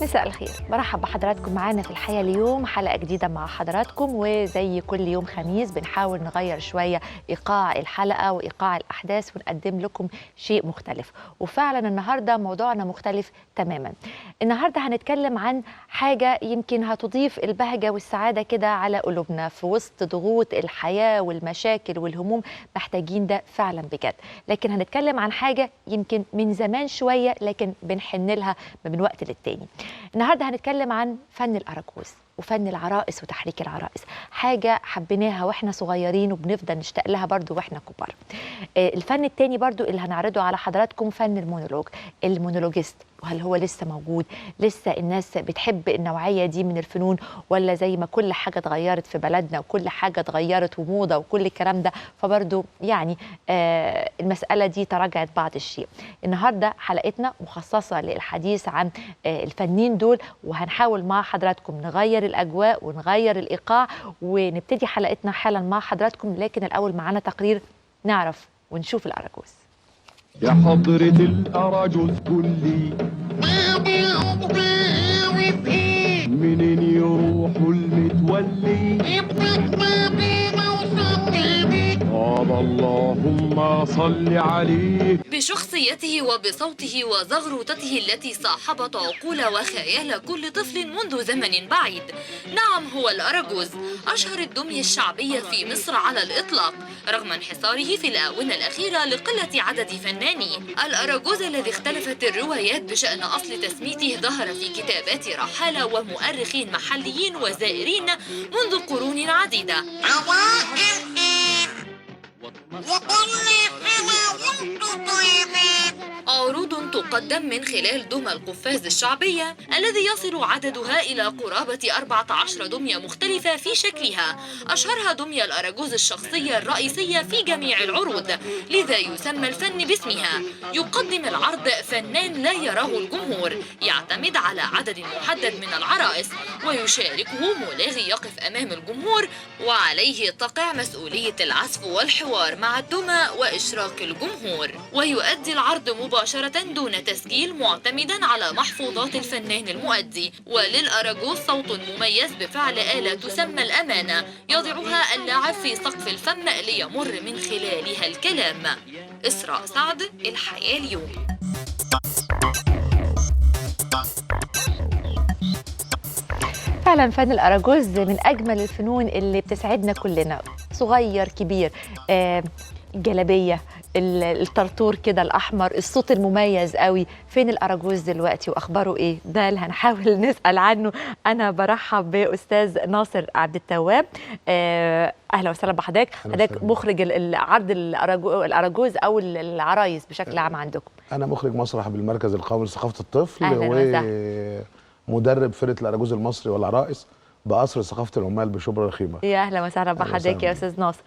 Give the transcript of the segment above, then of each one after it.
مساء الخير، برحب بحضراتكم معانا في الحياة اليوم، حلقة جديدة مع حضراتكم. وزي كل يوم خميس بنحاول نغير شوية إيقاع الحلقة وإيقاع الأحداث ونقدم لكم شيء مختلف. وفعلا النهاردة موضوعنا مختلف تماما. النهاردة هنتكلم عن حاجة يمكن هتضيف البهجة والسعادة كده على قلوبنا في وسط ضغوط الحياة والمشاكل والهموم. محتاجين ده فعلا بجد. لكن هنتكلم عن حاجة يمكن من زمان شوية لكن بنحن لها من وقت للتاني. النهارده هنتكلم عن فن الأراجوز وفن العرائس وتحريك العرائس، حاجة حبيناها واحنا صغيرين وبنفضل نشتاق لها برضو واحنا كبار. الفن التاني برضو اللي هنعرضه على حضراتكم فن المونولوج، المونولوجيست. وهل هو لسه موجود؟ لسه الناس بتحب النوعية دي من الفنون، ولا زي ما كل حاجة اتغيرت في بلدنا وكل حاجة اتغيرت وموضة وكل الكلام ده فبرضو يعني المسألة دي تراجعت بعض الشيء. النهاردة حلقتنا مخصصة للحديث عن الفنانين دول، وهنحاول مع حضراتكم نغير الأجواء ونغير الإيقاع ونبتدي حلقتنا حالا مع حضراتكم. لكن الأول معانا تقرير نعرف ونشوف الأراجوز. يا حضرة الأراجوز قولي منين يروحوا المتولي؟ قال اللهم صل عليه. بشخصيته وبصوته وزغروطته التي صاحبت عقول وخيال كل طفل منذ زمن بعيد. نعم، هو الأراجوز، أشهر الدمية الشعبية في مصر على الإطلاق، رغم انحصاره في الآونة الأخيرة لقلة عدد فنانيه. الأراجوز الذي اختلفت الروايات بشأن أصل تسميته ظهر في كتابات رحالة ومؤرخين محليين وزائرين منذ قرون عديدة. عروض تقدم من خلال دمى القفاز الشعبية الذي يصل عددها إلى قرابة 14 دمية مختلفة في شكلها، أشهرها دمية الأراجوز الشخصية الرئيسية في جميع العروض، لذا يسمى الفن باسمها. يقدم العرض فنان لا يراه الجمهور، يعتمد على عدد محدد من العرائس، ويشاركه ملاغي يقف أمام الجمهور وعليه تقع مسؤولية العزف والحوار مع الدمى وإشراك الجمهور. ويؤدي العرض مباشرة دون تسجيل معتمدا على محفوظات الفنان المؤدي. وللأراجوز صوت مميز بفعل آلة تسمى الأمانة، يضعها اللاعب في سقف الفم ليمر من خلالها الكلام. إسراء سعد، الحياة اليوم. فعلا فن الأراجوز من أجمل الفنون اللي بتسعدنا كلنا، صغير كبير. الجلابية، الطرطور كده الأحمر، الصوت المميز قوي. فين الأراجوز دلوقتي وأخباره إيه؟ ده اللي هنحاول نسأل عنه. أنا برحب بأستاذ ناصر عبد التواب. أهلا وسهلا بحضرتك. حضرتك مخرج العرض الأراجوز أو العرايس بشكل عام عندكم. أنا مخرج مسرح بالمركز القومي لثقافة الطفل، ومدرب فرقة الأراجوز المصري والعرائس بقصر ثقافة العمال بشبرا الخيمة. يا أهلا وسهلا بحضرتك يا أستاذ ناصر.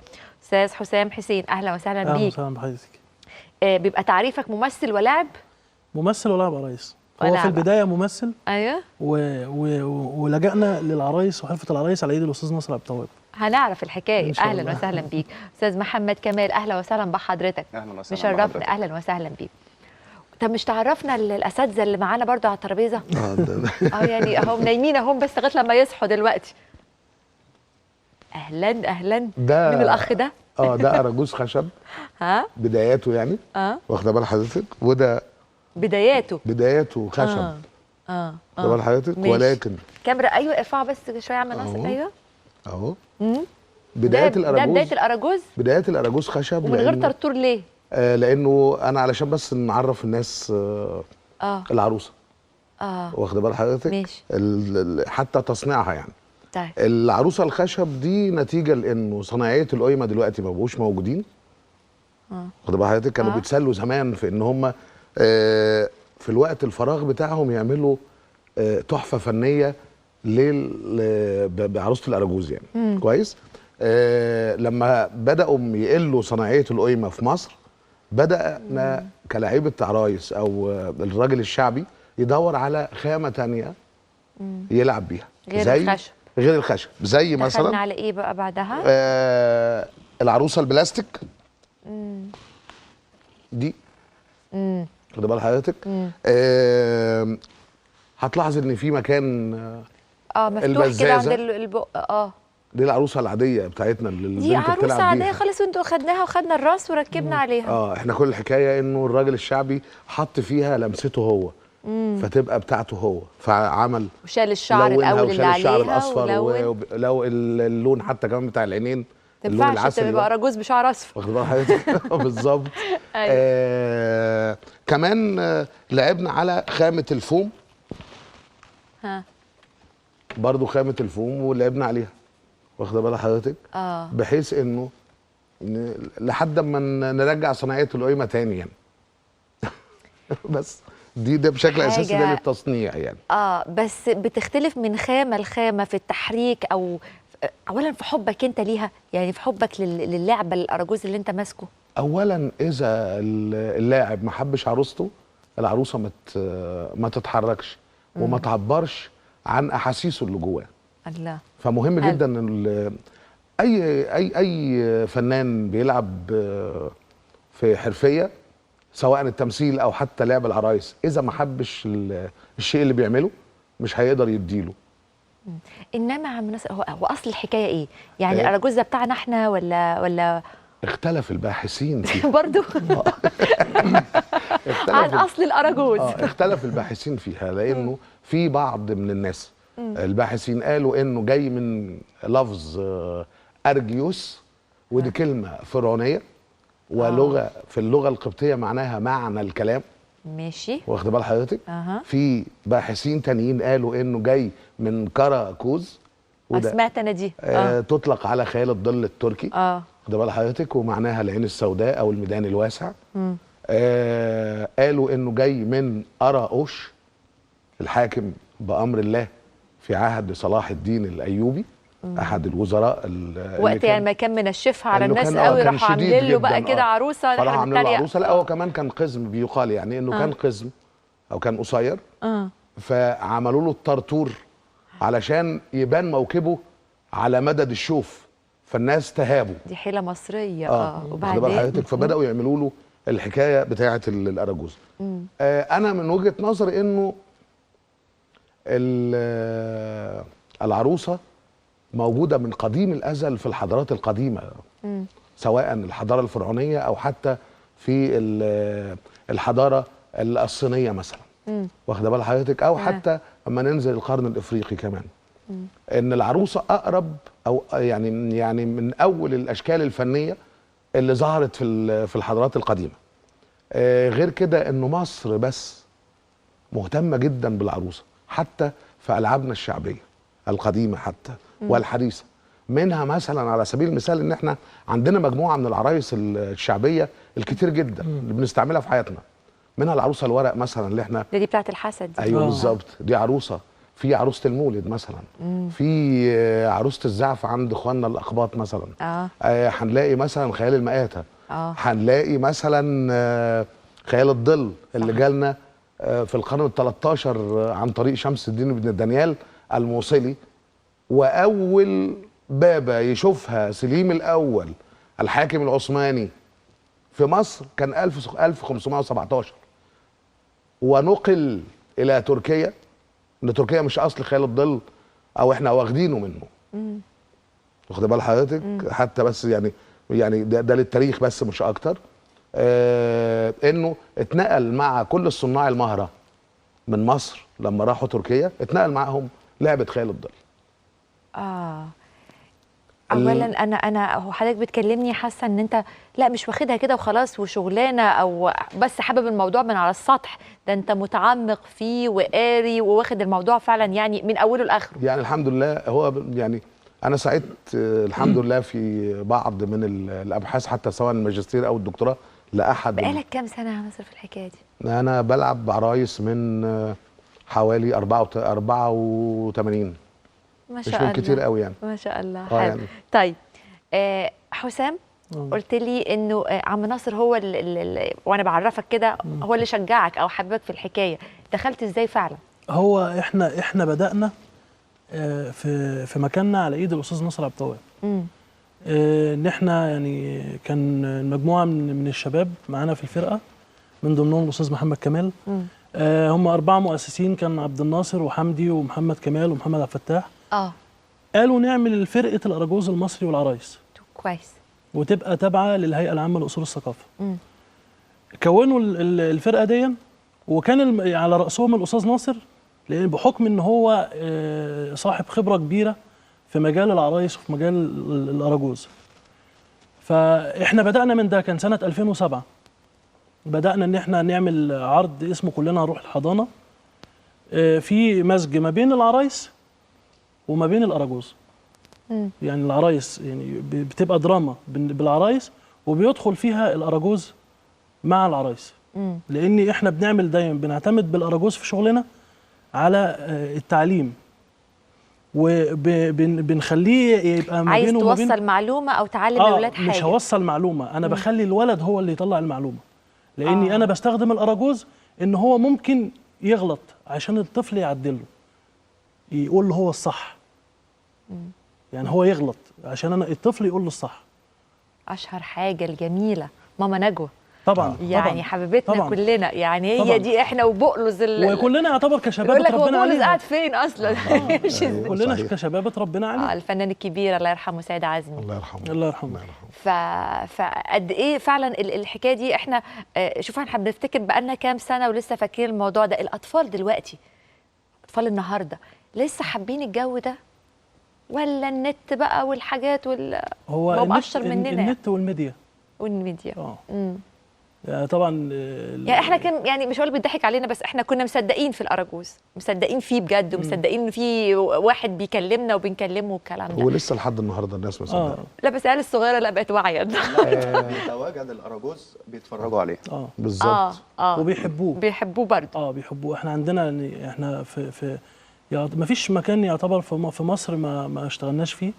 أستاذ حسام حسين، أهلا وسهلا بيك. أهلا وسهلا بحضرتك. بيبقى تعريفك ممثل ولاعب؟ ممثل ولاعب عرايس. هو في البداية ممثل. أيوه. ولجأنا للعرايس وحرفة العرايس على إيد الأستاذ ناصر عبد التواب. هنعرف الحكاية. أهلا وسهلا بيك. أستاذ محمد كمال، أهلا وسهلا بحضرتك. أهلا وسهلا. مشرفنا. أهلا وسهلا بيك. طب مش تعرفنا الأساتذة اللي معانا برضو على الترابيزة؟ يعني هم نايمين اهم بس لغاية لما يصحوا دلوقتي. أهلا أهلا. ده من الأخ ده؟ ده أراجوز خشب. ها؟ بداياته يعني. واخدة بال حضرتك؟ وده بداياته خشب. واخدة بال حضرتك؟ ولكن كاميرا. أيوه ارفعوا بس شوية يا عم ناصر. أيوه أهو. بداية الأراجوز. ده بداية الأراجوز؟ بداية الأراجوز خشب. ومن غير طرطور ليه؟ لأنه أنا علشان بس نعرف الناس العروسة. واخدة بال حضرتك؟ ماشي. حتى تصنيعها يعني. طيب. العروسة الخشب دي نتيجة لأنه صناعية القيمة دلوقتي ما بقوش موجودين. واخدة بال حضرتك؟ كانوا بيتسلوا زمان في إن هم في الوقت الفراغ بتاعهم يعملوا تحفة فنية بعروسة الأراجوز يعني. كويس؟ لما بدأوا يقلوا صناعية القيمة في مصر، بدأنا كلاعيبة عرايس أو الراجل الشعبي يدور على خامة تانية يلعب بيها غير الخشب. زي مثلا دخلنا على إيه بقى بعدها؟ العروسة البلاستيك دي. خد بال حضرتك. هتلاحظ ان في مكان مفتوح كده عند البزازة. البق. دي العروسه العاديه بتاعتنا اللي دي البنت عروسه بتلعب عاديه بيها. خالص، وانتوا خدناها وخدنا الراس وركبنا عليها. احنا كل الحكايه انه الراجل الشعبي حط فيها لمسته هو، فتبقى بتاعته هو، فعمل وشال الشعر لونها الاول وشال اللي الشعر عليها الاصفر ولون. اللون حتى كمان بتاع العينين، اللون تنفعش العسلي تبقى ده. اراجوز بشعر اصفر. واخد بال حضرتك؟ بالظبط. أيوة. كمان لعبنا على خامه الفوم، ها. برضو خامه الفوم ولعبنا عليها، واخده بال حضرتك؟ بحيث انه لحد ما نرجع صناعيه القيمه تاني يعني. بس ده بشكل اساسي ده للتصنيع يعني. بس بتختلف من خامه لخامه في التحريك، او اولا في حبك انت ليها، يعني في حبك للعبه الاراجوز اللي انت ماسكه. اولا اذا اللاعب ما حبش عروسته، العروسه ما تتحركش وما تعبرش عن احاسيسه اللي جواه. الله. فمهم جدا ان اي فنان بيلعب في حرفيه، سواء التمثيل او حتى لعب العرايس، اذا ما حبش الشيء اللي بيعمله مش هيقدر يديله. انما عم هو اصل الحكايه ايه؟ يعني الاراجوز ده بتاعنا احنا ولا اختلف الباحثين فيها برضو عن اصل الاراجوز. اختلف الباحثين فيها، لانه في بعض من الناس الباحثين قالوا انه جاي من لفظ ارجيوس، ودي كلمه فرعونيه ولغه في اللغه القبطيه معناها معنى الكلام. ماشي. واخد بال حضرتك؟ في باحثين تانيين قالوا انه جاي من كاراكوز، وده سمعت انا دي تطلق على خيال الظل التركي. واخد بال حضرتك؟ ومعناها العين السوداء او الميدان الواسع. قالوا انه جاي من اراوش، الحاكم بامر الله في عهد صلاح الدين الايوبي، احد الوزراء وقت يعني ما كان منشفها على الناس قوي، راحوا عاملين له بقى كده عروسه. راحوا عاملين له عروسه. لا هو كمان كان قزم، بيقال يعني انه كان قزم او كان قصير. فعملوا له الطرطور علشان يبان موكبه على مدد الشوف، فالناس تهابوا. دي حيله مصريه. وبعدين حضرتك فبداوا يعملوا له الحكايه بتاعه الاراجوز. انا من وجهه نظري انه العروسه موجوده من قديم الازل في الحضارات القديمه، سواء الحضاره الفرعونيه او حتى في الحضاره الصينيه مثلا. واخده بال حضرتك؟ او حتى اما ننزل القرن الافريقي كمان، ان العروسه اقرب او يعني من اول الاشكال الفنيه اللي ظهرت في الحضارات القديمه. غير كده انه مصر بس مهتمه جدا بالعروسه، حتى في العابنا الشعبيه القديمه حتى والحديثه. منها مثلا على سبيل المثال ان احنا عندنا مجموعه من العرايس الشعبيه الكتير جدا اللي بنستعملها في حياتنا. منها العروسه الورق مثلا اللي احنا دي بتاعت الحسد دي. ايوه بالظبط، دي عروسه. في عروسه المولد مثلا، في عروسه الزعف عند اخواننا الاقباط مثلا. هنلاقي مثلا خيال المآتة، هنلاقي مثلا خيال الظل اللي جالنا في القرن ال13 عن طريق شمس الدين بن دانيال الموصلي. واول بابا يشوفها سليم الاول الحاكم العثماني في مصر كان 1517، ونقل الى تركيا، ان تركيا مش اصل خيال الظل او احنا واخدينه منه. واخد بال حضرتك؟ حتى بس يعني ده للتاريخ بس مش اكتر. انه اتنقل مع كل الصناع المهره من مصر لما راحوا تركيا، اتنقل معاهم لعبه خيال الظل. اولا انا هو حضرتك بتكلمني حاسه ان انت لا مش واخدها كده وخلاص وشغلانه، او بس حابب الموضوع من على السطح، ده انت متعمق فيه وقاري وواخد الموضوع فعلا يعني من اوله لاخره. يعني الحمد لله، هو يعني انا سعيت الحمد لله في بعض من الابحاث حتى سواء الماجستير او الدكتوراه لاحد. بقالك كام سنه يا مصر في الحكايه دي؟ انا بلعب عرايس من حوالي 84. ما شاء الله، مش من كتير قوي يعني. ما شاء الله. حلو. يعني. طيب حسام، قلت لي انه عم ناصر هو وانا بعرفك كده هو اللي شجعك او حببك في الحكايه، دخلت ازاي فعلا؟ هو احنا بدأنا في مكاننا على ايد الاستاذ ناصر عبد التواب. ان احنا يعني كان مجموعه من الشباب معانا في الفرقه، من ضمنهم الاستاذ محمد كمال. هم 4 مؤسسين، كان عبد الناصر وحمدي ومحمد كمال ومحمد عبد الفتاح. قالوا نعمل فرقه الاراجوز المصري والعرايس كويس، وتبقى تابعه للهيئه العامه لاصول الثقافه. كونوا الفرقه دي، وكان على راسهم الاستاذ ناصر، لان بحكم ان هو صاحب خبره كبيره في مجال العرايس وفي مجال الاراجوز. فاحنا بدانا من ده، كان سنه 2007 بدانا ان احنا نعمل عرض اسمه كلنا هنروح الحضانه، في مزج ما بين العرايس وما بين الاراجوز. يعني العرايس يعني بتبقى دراما بالعرايس، وبيدخل فيها الاراجوز مع العرايس. لان احنا بنعمل دايما بنعتمد بالاراجوز في شغلنا على التعليم، وبنخليه يبقى ما بينه عايز توصل معلومه او تعلم الولاد حاجه. مش هوصل معلومه، انا بخلي الولد هو اللي يطلع المعلومه، لاني انا بستخدم الاراجوز ان هو ممكن يغلط عشان الطفل يعدله، يقول له هو الصح. يعني هو يغلط عشان انا الطفل يقول له الصح. اشهر حاجه الجميله ماما نجوى طبعا يعني طبعا حبيبتنا طبعا كلنا، يعني هي طبعا. دي احنا وبقلز وكلنا يعتبر كشباب يقول لك هو اتربينا بقلز عليها. قاعد فين اصلا؟ كلنا كشباب اتربينا عليها. الفنان الكبير الله يرحمه سيد عزمي، الله يرحمه. الله يرحمه. فقد ايه فعلا الحكايه دي. احنا شوف احنا بنفتكر بقالنا كام سنه ولسه فاكرين الموضوع ده. الاطفال دلوقتي، اطفال النهارده لسه حابين الجو ده، ولا النت بقى والحاجات هو مؤشر مننا النت والميديا والميديا. يعني طبعا يعني احنا كان يعني مش هقول بيضحك علينا، بس احنا كنا مصدقين في الاراجوز، مصدقين فيه بجد، ومصدقين ان في واحد بيكلمنا وبنكلمه والكلام ده. ولسه لحد النهارده الناس مصدقه. لا بس العيال الصغيره لا بقت واعيه. تواجد الاراجوز بيتفرجوا عليه. بالظبط. بيحبوه برضه. بيحبوه. احنا عندنا احنا في ما فيش مكان يعتبر في مصر ما اشتغلناش فيه.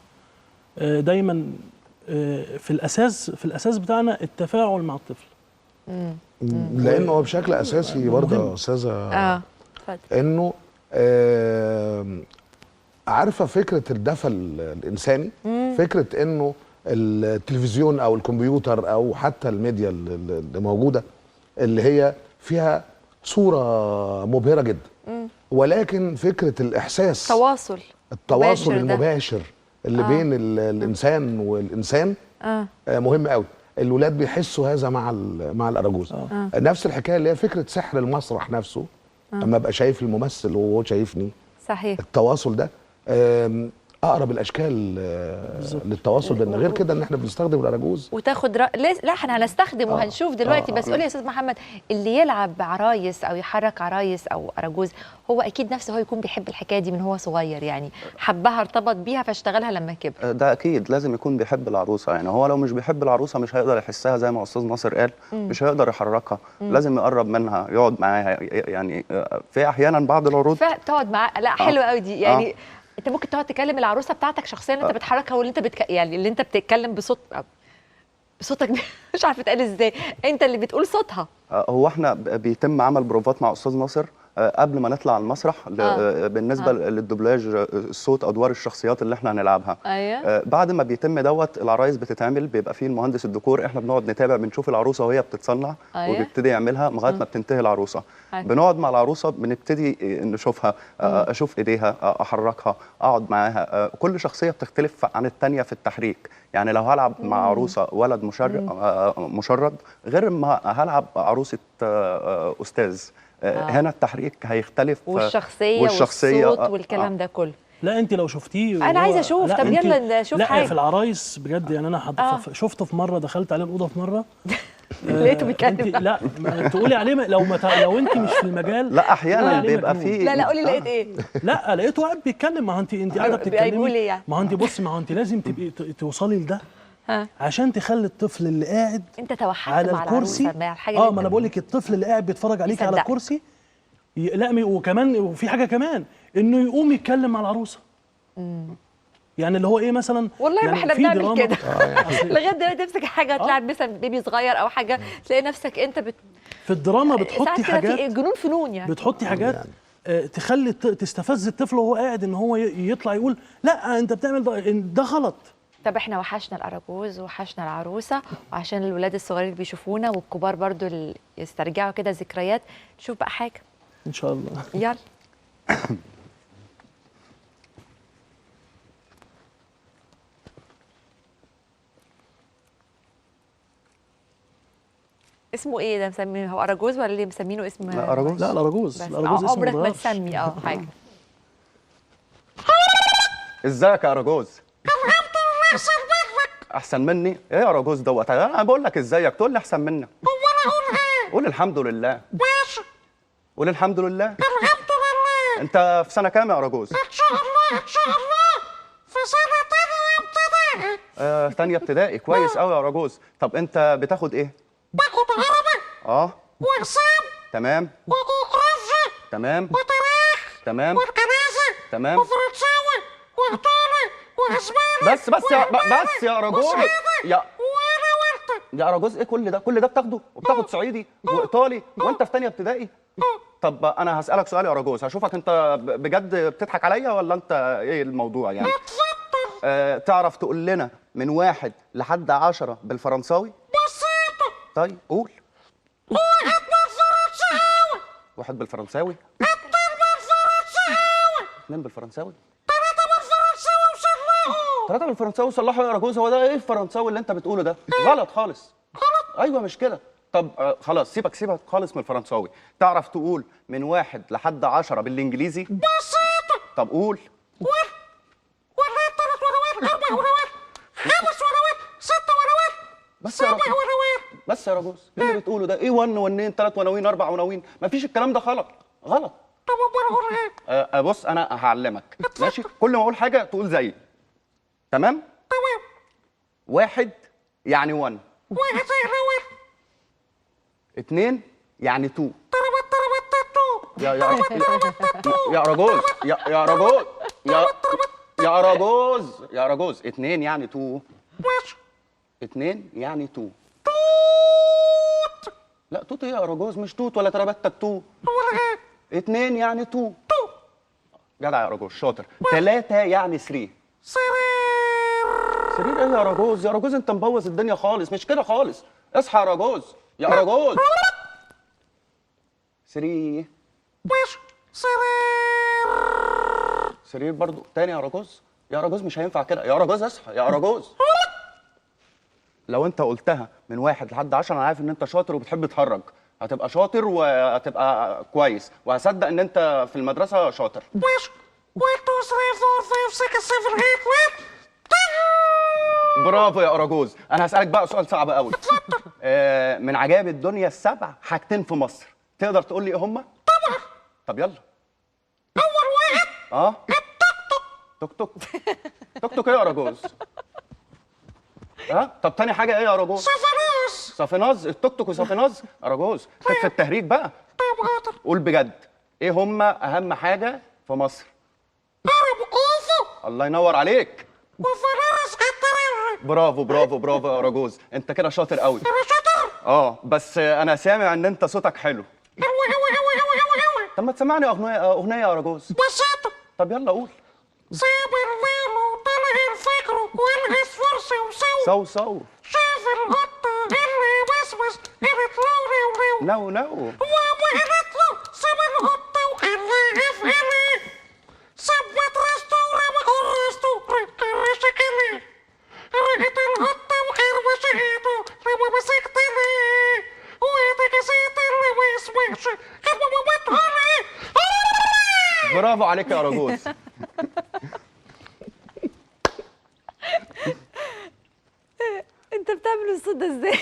دايما في الاساس بتاعنا التفاعل مع الطفل. لانه هو بشكل اساسي برضه يا استاذه انه عارفه فكره الدفى الانساني، فكره انه التلفزيون او الكمبيوتر او حتى الميديا اللي موجوده اللي هي فيها صوره مبهره جدا، ولكن فكره الاحساس، التواصل المباشر اللي بين الانسان والانسان مهم قوي. الولاد بيحسوا هذا مع الاراجوز. نفس الحكايه اللي هي فكره سحر المسرح نفسه. اما ابقى شايف الممثل وهو شايفني، صحيح، التواصل ده اقرب الاشكال للتواصل بيننا. غير كده ان احنا بنستخدم الاراجوز وتاخد لا احنا هنستخدم وهنشوف دلوقتي. بس قولي يا استاذ محمد، اللي يلعب عرايس او يحرك عرايس او اراجوز هو اكيد نفسه هو يكون بيحب الحكايه دي من هو صغير، يعني حبها ارتبط بيها فاشتغلها لما كبر. ده اكيد لازم يكون بيحب العروسه. يعني هو لو مش بيحب العروسه مش هيقدر يحسها زي ما استاذ ناصر قال. مش هيقدر يحركها. لازم يقرب منها، يقعد معاها. يعني في احيانا بعض العروض تقعد معاها. لا حلوه قوي دي. يعني انت ممكن تقعد تكلم العروسه بتاعتك شخصيا، انت بتحركها، واللي انت يعني اللي انت بتتكلم بصوتك مش عارفه تقال ازاي، انت اللي بتقول صوتها. هو احنا بيتم عمل بروفات مع استاذ ناصر قبل ما نطلع على المسرح بالنسبه للدوبلاج، الصوت، ادوار الشخصيات اللي احنا هنلعبها. بعد ما بيتم دوت العرايس بتتعمل، بيبقى فيه المهندس الديكور، احنا بنقعد نتابع، بنشوف العروسه وهي بتتصنع وبيبتدي يعملها لغايه ما بتنتهي العروسه. بنقعد مع العروسه، بنبتدي نشوفها، اشوف ايديها، احركها، اقعد معاها. كل شخصيه بتختلف عن الثانيه في التحريك. يعني لو هلعب مع عروسه ولد مشرد غير ما هلعب عروسه استاذ، هنا التحريك هيختلف، والشخصيه والصوت والكلام ده كله. لا انت لو شفتيه انا عايزه اشوف. طب يلا نشوف حاجه. لا في العرايس بجد. يعني انا شفته في مره، دخلت عليه الاوضه في مره لقيته بيتكلم. لا تقولي عليه لو انت مش في المجال. لا احيانا بيبقى فيه. لا قولي لقيت ايه. لا لقيته قاعد بيتكلم. ما انت قاعده بتتكلمي. يعني. ما انت بصي، ما انت لازم تبقي توصلي لده عشان تخلي الطفل اللي قاعد انت توحدت على مع الكرسي. ما انا بقول لك الطفل اللي قاعد بيتفرج عليك على الكرسي. لا وكمان وفي حاجه كمان، انه يقوم يتكلم مع العروسه. يعني اللي هو ايه مثلا، والله يعني ما احنا بنعمل كده لغايه دلوقتي. تمسك حاجه تلعب مثلا بيبي صغير او حاجه، تلاقي نفسك انت في الدراما بتحطي حاجات، جنون فنون يعني. بتحطي حاجات تخلي تستفز الطفل وهو قاعد، ان هو يطلع يقول لا انت بتعمل ده غلط. طب احنا وحشنا الاراجوز ووحشنا العروسه، وعشان الولاد الصغيرين اللي بيشوفونا والكبار برضو اللي يسترجعوا كده ذكريات، نشوف بقى حاجه. ان شاء الله. يلا. اسمه ايه ده؟ مسمينه هو اراجوز ولا اللي مسمينه اسم؟ لا أراجوز. لا الاراجوز، بس الاراجوز اسمه عمرك ما متغيرش. تسمي حاجه. ازيك يا اراجوز؟ احسن مني؟ ايه يا اراجوز دوت؟ انا بقول لك ازيك تقول لي احسن منك. قول الحمد لله. قول الحمد لله. انت في سنه كام يا اراجوز؟ ان شاء الله في سنه تانية ابتدائي. تانية ابتدائي. كويس قوي يا اراجوز. طب انت بتاخد ايه؟ باخد عربي وحساب تمام وجغرافيا تمام وتاريخ تمام وانجليزي تمام. وفرنساوي وايطالي واسباني بس يا اراجوز. يا وانا وانت. يا اراجوز ايه كل ده بتاخده؟ وبتاخد صعيدي وايطالي وانت في تانية ابتدائي؟ طب انا هسألك سؤال يا اراجوز، هشوفك انت بجد بتضحك عليا ولا انت ايه الموضوع يعني؟ تعرف تقول لنا من 1 لحد 10 بالفرنساوي؟ بسيطة. طيب قول. 1 بالفرنساوي. 1 بالفرنساوي. 2 بالفرنساوي. 2 بالفرنساوي. 3 بالفرنساوي وصلحوا. 3 بالفرنساوي صلحوا يا اراجوز. هو ده ايه الفرنساوي اللي انت بتقوله ده؟ غلط خالص. غلط. ايوه مش كده. طب خلاص سيبك خالص من الفرنساوي. تعرف تقول من 1 لحد 10 بالانجليزي؟ بسيطة. طب قول. 1 ولا 3 ونوات 4 ونوات 5 ونوات 6 ونوات بس يا 7 راجل. ونوات. بس يا راجوز ايه اللي بتقوله ده؟ ايه 1 و2 3 وناوين 4 وناوين؟ مفيش الكلام ده. غلط. طب امال اقول ايه؟ بص انا هعلمك ماشي. كل ما اقول حاجه تقول زيي. تمام. 1 يعني 1. 1 زي الاول. 2 يعني 2. طربت تاتو. يا راجوز يا راجوز 2 يعني 2. ماشي. 2 يعني 2. لا توت ايه يا راجوز؟ مش توت ولا تربتك تو. ولا ايه؟ 2 يعني 2. جدع يا راجوز شاطر. 3 يعني 3. سرير ايه يا راجوز؟ يا راجوز انت مبوظ الدنيا خالص. مش كده خالص. اصحى يا راجوز. يا راجوز. 3. ماشي. سرير برضو تاني يا راجوز. يا راجوز مش هينفع كده. يا راجوز اصحى يا راجوز. لو انت قلتها من 1 لحد 10 انا عارف ان انت شاطر وبتحب تهرج. هتبقى شاطر وهتبقى كويس وهصدق ان انت في المدرسه شاطر. ماشي. 1 2 3 4 5 6 7 8 برافو يا اراجوز. انا هسالك بقى سؤال صعب قوي. من عجائب الدنيا ال7 حاجتين في مصر، تقدر تقول لي ايه هما؟ طبعا. طب يلا. اول واحد توك توك. توك توك ايه يا اراجوز؟ طب تاني حاجه ايه يا اراجوز؟ صافيناز. التوك توك وصافيناز. اراجوز خف التهريج بقى. طب حاضر. قول بجد ايه هما اهم حاجه في مصر؟ هرب وقوفه الله ينور عليك. وفرارس الترير. برافو يا اراجوز. انت كده شاطر قوي. انا شاطر. بس انا سامع ان انت صوتك حلو. أوي. طب ما تسمعني اغنيه يا اراجوز. بسيطة. طب يلا قول. ساب الليل وطلع الفجر والغس فرصة وسو. صو شاف القطة اللي بسبس قالت لو نو وابو قالت له ساب القطة وخلاه يفعل. ثبت راسته ورمى كراسته رشك لي. رقت القطة وخربش ايده لما مسكت لي. وإيدك زيت اللي ما يسمعش لما ما بتقولي. برافو عليك يا اراجوز. انت بتعمل الصوت ده ازاي؟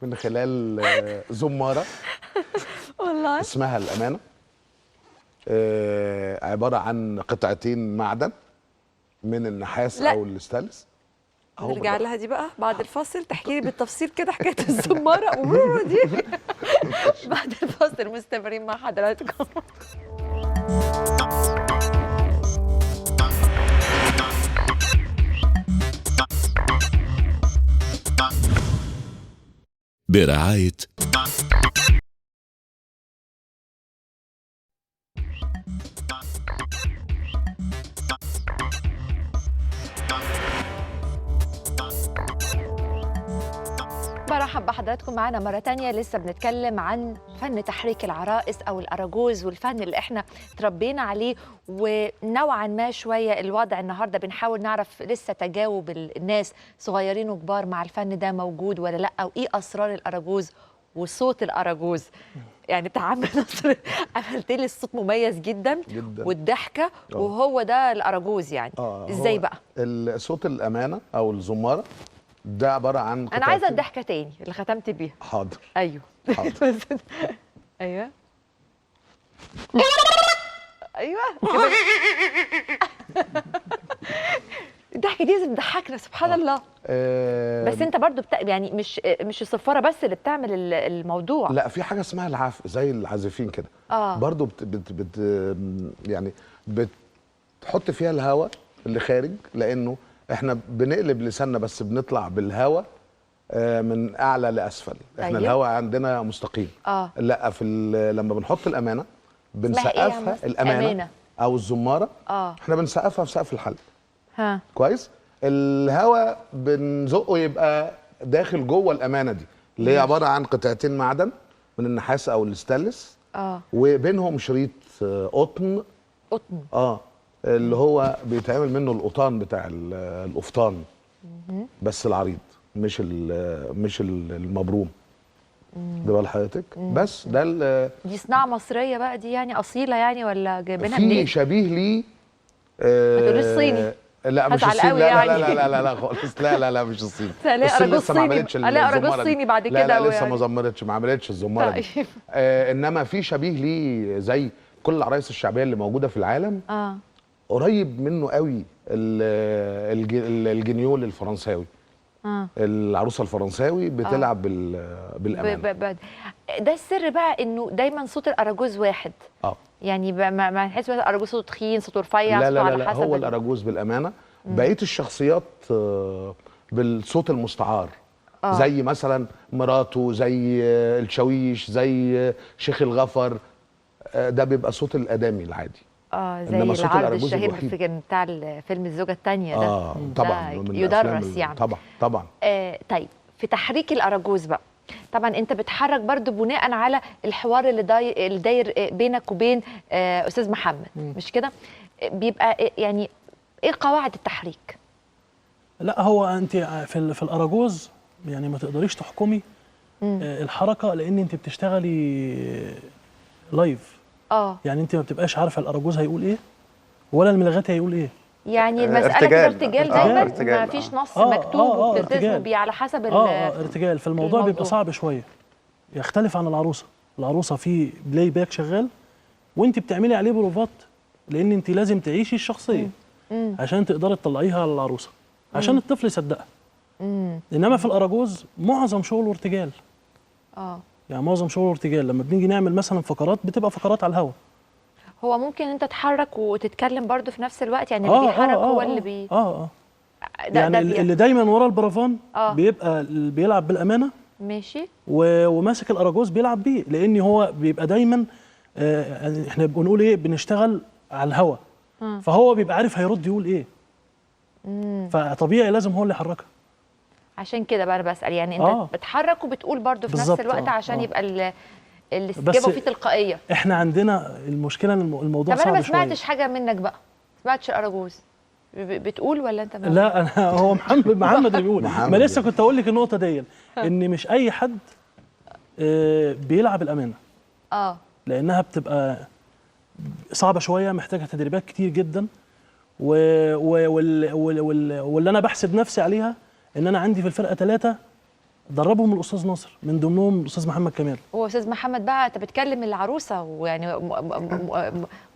من خلال زمارة والله اسمها الأمانة. عبارة عن قطعتين معدن من النحاس لا. أو الستانلس. نرجع لها دي بقى بعد الفاصل، تحكي لي بالتفصيل كده حكايه الزماره دي. بعد الفاصل مستمرين مع حضراتكم. برعاية برحب بحضراتكم معانا مرة تانية. لسه بنتكلم عن فن تحريك العرائس أو الأراجوز والفن اللي احنا تربينا عليه، ونوعا ما شوية الوضع النهاردة بنحاول نعرف لسه تجاوب الناس صغيرين وكبار مع الفن ده موجود ولا لأ، وإيه أسرار الأراجوز وصوت الأراجوز. يعني بتاع عم نصر عملت لي الصوت مميز جدا والضحكة، وهو ده الأراجوز يعني. إزاي بقى؟ صوت الأمانة أو الزمارة ده عبارة عن أنا عايزة الضحكة تاني اللي ختمت بيها. حاضر. أيوه حاضر. أيوه أيوه الضحكة دي لازم تضحكنا سبحان الله. بس أنت برضو يعني مش الصفارة بس اللي بتعمل الموضوع. لا، في حاجة اسمها العزف زي العازفين كده. برضو يعني بتحط فيها الهواء اللي خارج، لأنه احنا بنقلب لساننا بس بنطلع بالهواء من اعلى لاسفل. احنا الهواء عندنا مستقيم. لا، لما بنحط الامانه بنسقفها. الامانه او الزماره احنا بنسقفها في سقف الحلق. كويس. الهواء بنزقه يبقى داخل جوه الامانه دي، اللي هي عباره عن قطعتين معدن من النحاس او الستانلس، وبينهم شريط قطن. اللي هو بيتعمل منه القطان بتاع القفطان، بس العريض مش المبروم. ده بقى لحضرتك. بس ده دي صناعه مصريه بقى دي، يعني اصيله يعني، ولا جايبينها منين؟ في شبيه ليه. ما تقوليش صيني. لا مش الصيني. لا خالص. لا مش الصيني. الصين لسه ما عملتش الزماره صيني بعد كده. لا لسه ما عملتش الزماره دي. انما في شبيه ليه زي كل العرايس الشعبيه اللي موجوده في العالم. قريب منه قوي الجنيول الفرنساوي. العروسه الفرنساوي بتلعب بالأمانة. ده السر بقى، انه دايما صوت الأراجوز واحد. يعني ما نحس مثلا الأراجوز صوته تخين، صوته رفيع، صوته على حسب. هو الأراجوز بالأمانة. بقيه الشخصيات بالصوت المستعار. زي مثلا مراته، زي الشاويش، زي شيخ الغفر. ده بيبقى صوت الآدمي العادي. زي العرض الشهير بتاع فيلم الزوجة الثانية ده. طبعا ده يدرس يعني. طبعا. طيب، في تحريك الأراجوز بقى، طبعا انت بتحرك برضو بناء على الحوار اللي داير بينك وبين أستاذ محمد، مش كده؟ بيبقى يعني ايه قواعد التحريك؟ لا، هو انت في الأراجوز يعني ما تقدريش تحكمي الحركة، لان انت بتشتغلي لايف. يعني انت ما بتبقاش عارفه الأراجوز هيقول ايه ولا الملغات هيقول ايه. يعني المساله كده ارتجال دايما، ما فيش نص مكتوب وبتلتزموا بيه على حسب ارتجال. فالموضوع بيبقى صعب شويه، يختلف عن العروسه في بلاي باك شغال وانت بتعملي عليه بروفات، لان انت لازم تعيشي الشخصيه عشان تقدري تطلعيها على العروسه عشان الطفل يصدقها. انما في الأراجوز معظم شغله ارتجال. يعني معظم شغله ارتجال. لما بنيجي نعمل مثلا فقرات بتبقى فقرات على الهواء. هو ممكن انت تتحرك وتتكلم برضو في نفس الوقت، يعني اللي بيحرك هو اللي يعني اللي دايما ورا البرافان بيبقى اللي بيلعب بالأمانة، ماشي، وماسك الأراجوز بيلعب بيه، لان هو بيبقى دايما احنا بنقول ايه، بنشتغل على الهواء، فهو بيبقى عارف هيرد يقول ايه. فطبيعي لازم هو اللي يحركها. عشان كده بقى انا بسأل، يعني انت بتحرك وبتقول برضو في نفس الوقت عشان يبقى الاستجابه فيه تلقائيه. احنا عندنا المشكله الموضوع صعب شويه. طب انا ما سمعتش حاجه منك بقى، ما سمعتش الأراجوز بتقول ولا انت لا، انا هو محمد اللي بيقول. ما لسه كنت اقول لك النقطه دي، ان مش اي حد بيلعب الأمانة. لانها بتبقى صعبه شويه، محتاجه تدريبات كتير جدا، واللي انا بحسب نفسي عليها ان انا عندي في الفرقه 3 دربهم الأستاذ ناصر، من ضمنهم الأستاذ محمد كمال. هو أستاذ محمد بقى أنت بتكلم العروسة ويعني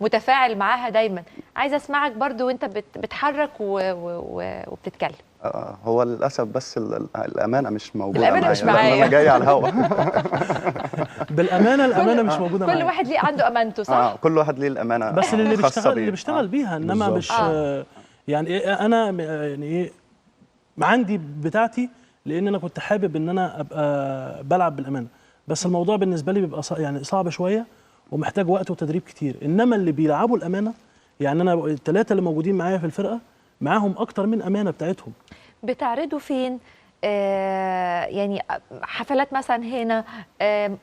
متفاعل معاها دايما، عايزة أسمعك برضو وأنت بتحرك وبتتكلم. هو للأسف بس الأمانة مش موجودة. الأمانة مش معايا، أنا جاي على الهوا. الأمانة مش موجودة معايا. كل واحد ليه عنده أمانته، صح؟ كل واحد ليه الأمانة، بس اللي بيشتغل بيها، إنما مش يعني أنا يعني إيه عندي بتاعتي، لان انا كنت حابب ان انا ابقى بلعب بالامانه، بس الموضوع بالنسبه لي بيبقى يعني صعب شويه ومحتاج وقت وتدريب كتير. انما اللي بيلعبوا الامانه، يعني انا ال3 اللي موجودين معايا في الفرقه معاهم اكتر من امانه بتاعتهم. بتعرضوا فين يعني حفلات مثلا هنا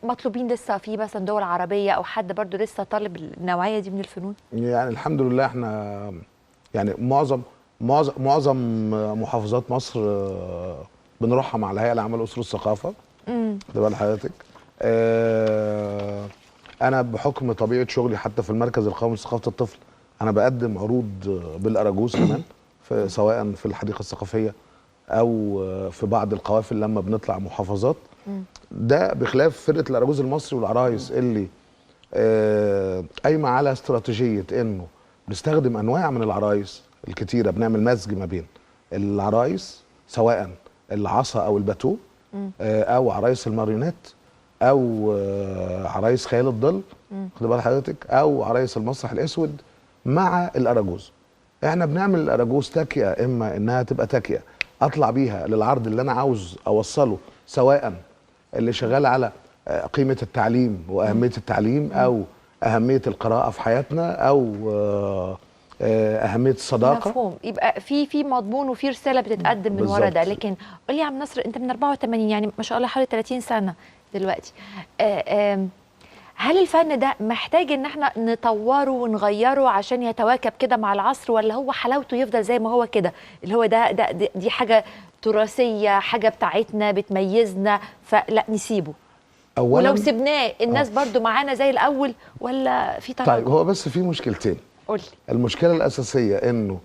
مطلوبين لسه في مثلا دول عربيه او حد برضو لسه طالب النوعيه دي من الفنون؟ يعني الحمد لله احنا يعني معظم محافظات مصر بنروحها مع الهيئه العامه لاصول الثقافه. ده بقى لحضرتك. انا بحكم طبيعه شغلي حتى في المركز القومي لثقافه الطفل انا بقدم عروض بالاراجوز كمان سواء في الحديقه الثقافيه او في بعض القوافل لما بنطلع محافظات. ده بخلاف فرقه الاراجوز المصري والعرايس اللي قايمه على استراتيجيه انه بنستخدم انواع من العرايس الكتيره، بنعمل مزج ما بين العرايس سواء العصا او الباتو او عرايس الماريونات او عرايس خيال الظل، خد بال حضرتك، او عرايس المسرح الاسود مع الاراجوز. احنا بنعمل الاراجوز تاكيه، اما انها تبقى تاكيه اطلع بيها للعرض اللي انا عاوز اوصله، سواء اللي شغال على قيمه التعليم واهميه التعليم او اهميه القراءه في حياتنا او اهميه الصداقه. مفهوم. يبقى في مضمون وفي رساله بتتقدم من ورا ده. لكن قول لي يا عم نصر، انت من 84 يعني ما شاء الله حوالي 30 سنه دلوقتي، هل الفن ده محتاج ان احنا نطوره ونغيره عشان يتواكب كده مع العصر، ولا هو حلاوته يفضل زي ما هو كده، اللي هو دي حاجه تراثيه، حاجه بتاعتنا بتميزنا، فلا نسيبه؟ اولا ولو سيبناه الناس برضو معانا زي الاول ولا في تراجع؟ طيب هو بس في مشكلتين. قولي. المشكله الاساسيه انه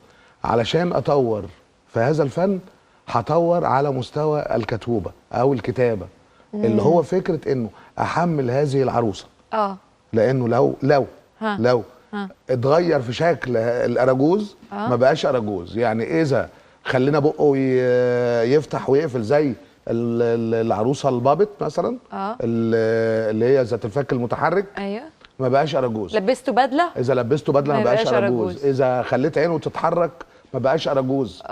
علشان اطور في هذا الفن هطور على مستوى الكتوبه او الكتابه، اللي هو فكره انه احمل هذه العروسه لانه لو اتغير في شكل الاراجوز ما بقاش اراجوز. يعني اذا خلينا بقه يفتح ويقفل زي العروسه البابت مثلا اللي هي ذات الفك المتحرك، ايوه، ما بقاش اراجوز. لبسته بدله، اذا لبسته بدله ما بقاش اراجوز. اذا خليت عينه تتحرك ما بقاش اراجوز.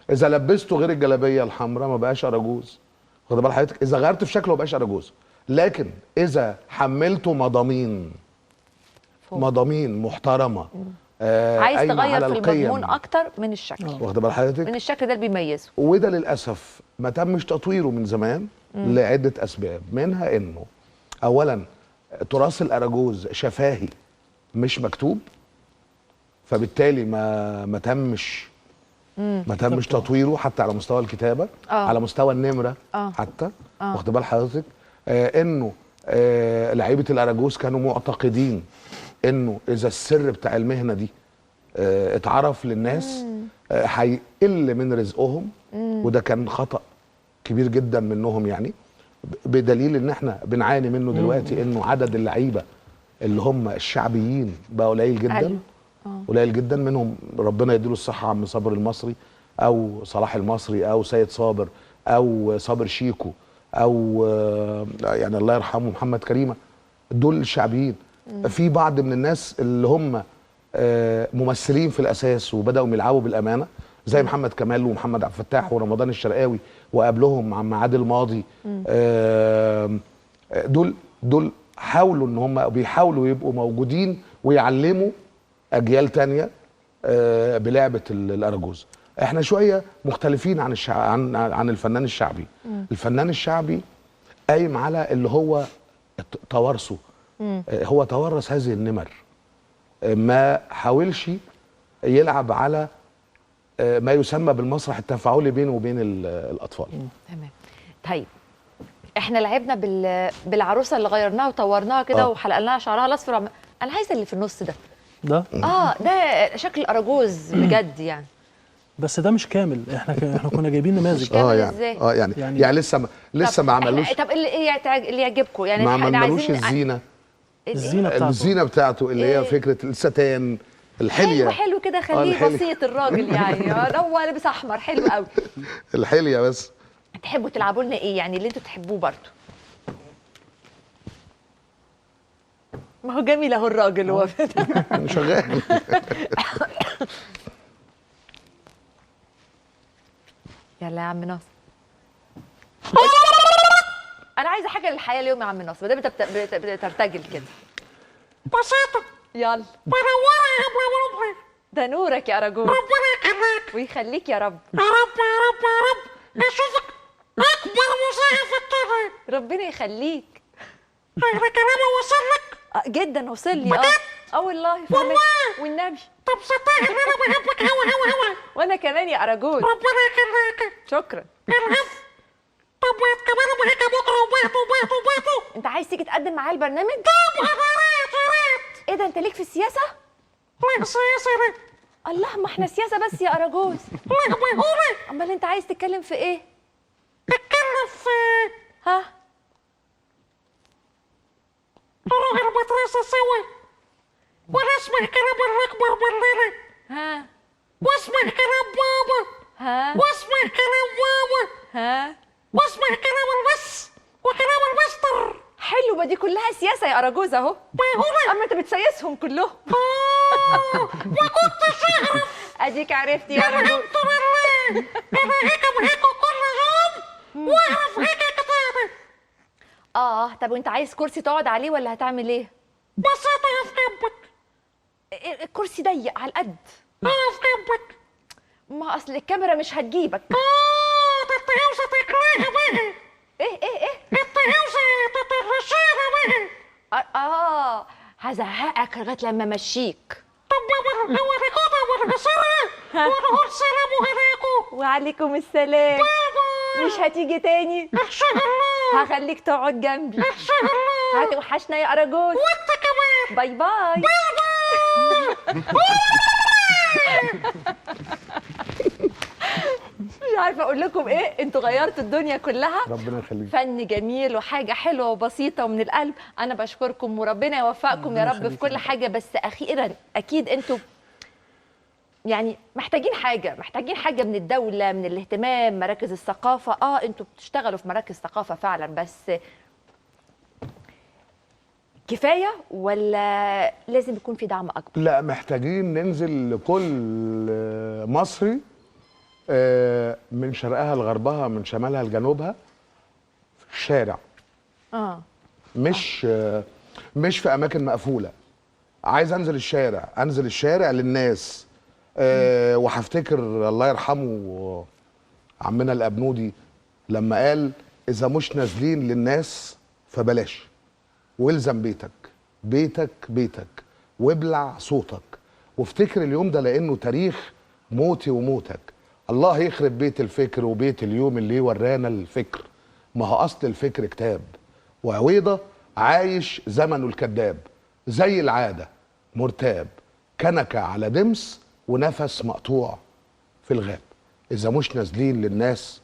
اذا لبسته غير الجلابيه الحمراء ما بقاش اراجوز، واخد بال حضرتك؟ اذا غيرت في شكله ما بقاش اراجوز. لكن اذا حملته مضامين محترمه عايز تغير في المضمون اكتر من الشكل، واخد بال حضرتك؟ من الشكل ده اللي بيميزه، وده للاسف ما تمش تطويره من زمان لعده اسباب، منها انه اولا تراث الاراجوز شفاهي مش مكتوب، فبالتالي ما تمش تطويره حتى على مستوى الكتابه، على مستوى النمره حتى، واخد بال حضرتك؟ انه لعيبه الاراجوز كانوا معتقدين انه اذا السر بتاع المهنه دي اتعرف للناس هيقل من رزقهم، وده كان خطأ كبير جدا منهم، يعني بدليل ان احنا بنعاني منه دلوقتي، انه عدد اللعيبه اللي هم الشعبيين بقى قليل جدا، قليل جدا. منهم ربنا يديله الصحه عم صابر المصري او صلاح المصري او سيد صابر او صابر شيكو او يعني الله يرحمه محمد كريمه، دول الشعبيين. في بعض من الناس اللي هم ممثلين في الاساس وبداوا يلعبوا بالامانه زي محمد كمال ومحمد عبد الفتاح ورمضان الشرقاوي وقبلهم عم عادل ماضي، دول حاولوا ان هم بيحاولوا يبقوا موجودين ويعلموا اجيال تانية بلعبه الاراجوز. احنا شويه مختلفين عن الفنان الشعبي. الفنان الشعبي قايم على اللي هو توارثه، هو توارث هذه النمر، ما حاولش يلعب على ما يسمى بالمسرح التفاعلي بينه وبين الاطفال. تمام. طيب احنا لعبنا بالعروسه اللي غيرناها وطورناها كده وحلقنا لها شعرها الاصفر. انا عايزه اللي في النص ده ده شكل اراجوز بجد يعني. بس ده مش كامل، احنا كنا جايبين نماذج. يعني لسه ما عملوش. طب اللي يعجبكم يعني، ما عملوش الزينه بتاعته اللي هي فكره الستان الحليه. حلو كده، خليه بسيط الراجل يعني. هو لابس احمر حلو قوي. الحليه بس. تحبوا تلعبوا لنا ايه يعني اللي انتوا تحبوه برضه؟ ما هو جميل اهو الراجل هو شغال. يلا يا عم ناصر، انا عايزه حاجه للحياه اليوم يا عم ناصر، ما دام بترتجل كده. بسيطة. يلا. منورة يا ابو ربي. ده نورك يا أراجوز، ربنا يخليك ويخليك يا رب. يا رب يا رب يا رب. اشوفك اكبر مذيع في الدنيا. ربنا يخليك. انا كلامي وصل لك؟ جدا وصل لي. بجد؟ والله فهمت. والله؟ والنبي. طب صدقني ان انا بحبك قوي قوي قوي. وانا كمان يا أراجوز. ربنا يخليك. شكرا. العفو. طب ما تكملوا معاك بكره وبيتو. انت عايز تيجي تقدم معايا البرنامج؟ طبعا يا ريت يا ريت. ايه ده، انت ليك في السياسة؟ لا سياسة ليه؟ الله، ما احنا سياسة بس يا أراجوز. لا ما هو امال انت عايز تتكلم في ايه؟ اتكلم في ها؟ نروح المدرسة سوا ونسمع كلام الأكبر مننا ها؟ واسمع كلام بابا ها؟ واسمع كلام ماما ها؟ واسمع كلام المس وكلام المستر. حلوة دي كلها سياسة يا أراجوز اهو. ما هو اما انت بتسيسهم كلهم. ما كنتش أعرف. اديك عرفت يا أراجوز. الحمد لله. أنا هيك وهيك كل يوم وأعرف هيك كتابة. طب وانت عايز كرسي تقعد عليه ولا هتعمل ايه؟ بسيطة أقف جنبك. الكرسي ضيق على القد. أقف جنبك. ما اصل الكاميرا مش هتجيبك. ده أنت عاوزة تقلعها بقى. ايه أنت عاوزة تطرشيها بقى. هزهقك لغايه لما امشيك. طب ما ناخدها ونكسرها ونقول سلام عليكم. وعليكم السلام. بابا. مش هتيجي تاني؟ إن شاء الله. هخليك تقعد جنبي. إن شاء الله. هتوحشنا يا أراجوز. وأنت كمان. باي باي. مش عارفه اقول لكم ايه، انتوا غيرتوا الدنيا كلها. ربنا يخليك. فن جميل وحاجه حلوه وبسيطه ومن القلب. انا بشكركم وربنا يوفقكم يا رب في كل حاجه. بس اخيرا اكيد انتوا يعني محتاجين حاجه من الدوله، من الاهتمام، مراكز الثقافه. انتوا بتشتغلوا في مراكز ثقافه فعلا، بس كفايه ولا لازم يكون في دعم اكبر؟ لا، محتاجين ننزل لكل مصري من شرقها لغربها، من شمالها لجنوبها، في الشارع. مش في اماكن مقفوله. عايز انزل الشارع للناس. وهفتكر الله يرحمه عمنا الابنودي لما قال اذا مش نازلين للناس فبلاش، والزم بيتك وابلع صوتك. وافتكر اليوم ده لانه تاريخ موتي وموتك. الله يخرب بيت الفكر وبيت اليوم اللي ورانا الفكر. ما هو اصل الفكر كتاب، وعويضه عايش زمنه الكذاب، زي العاده مرتاب، كنكه على دمس ونفس مقطوع في الغاب. اذا مش نازلين للناس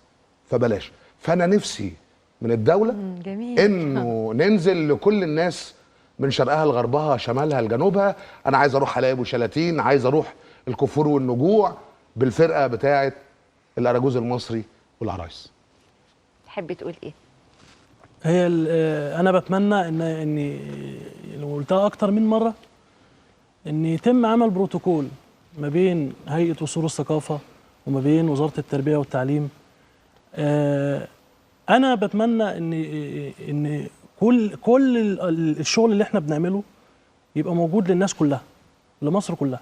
فبلاش. فانا نفسي من الدوله جميل. انه ننزل لكل الناس من شرقها لغربها، شمالها لجنوبها. انا عايز اروح حلايب وشلاتين، عايز اروح الكفور والنجوع بالفرقه بتاعه الاراجوز المصري والعرايس. تحب تقول ايه؟ هي انا بتمنى ان لو قلتها اكتر من مره ان يتم عمل بروتوكول ما بين هيئه اصول الثقافه وما بين وزاره التربيه والتعليم. انا بتمنى ان كل الشغل اللي احنا بنعمله يبقى موجود للناس كلها، لمصر كلها.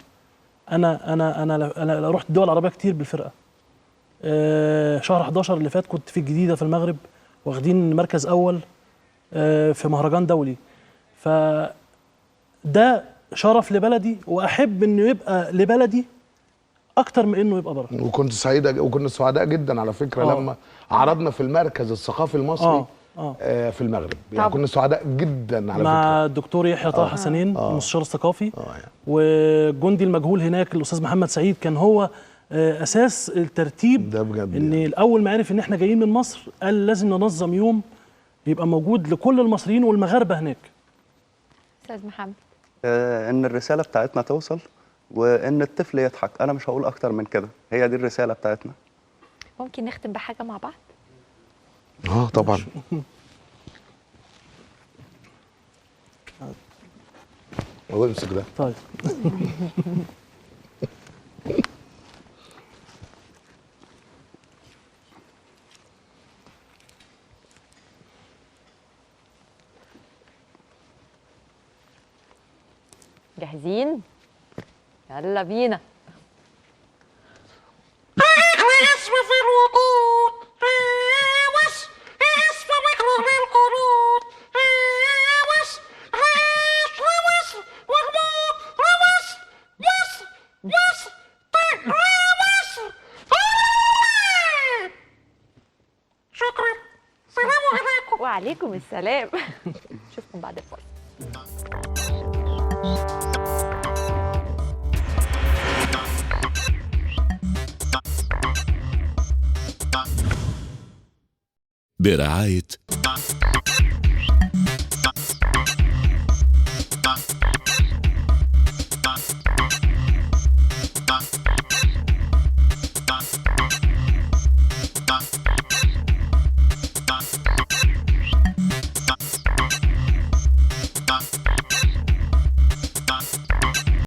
انا رحت دول عربيه كتير بالفرقه. شهر 11 اللي فات كنت في الجديده في المغرب، واخدين مركز اول في مهرجان دولي. فده شرف لبلدي، واحب انه يبقى لبلدي اكتر من انه يبقى بره. وكنت سعداء جدا على فكره لما عرضنا في المركز الثقافي المصري في المغرب. يعني كنا سعداء جدا على فكره مع الدكتور يحيى طه حسنين المستشار الثقافي. يعني. والجندي المجهول هناك الاستاذ محمد سعيد كان هو اساس الترتيب ده بجد. ان الاول ما عرف ان احنا جايين من مصر قال لازم ننظم يوم يبقى موجود لكل المصريين والمغاربه هناك. استاذ محمد، ان الرساله بتاعتنا توصل وان الطفل يضحك. انا مش هقول اكتر من كده، هي دي الرساله بتاعتنا. ممكن نختم بحاجه مع بعض؟ طبعا. هو امسك ده. طيب. جاهزين؟ يلا بينا. وعليكم السلام. نشوفكم بعد الفاصل. برعاية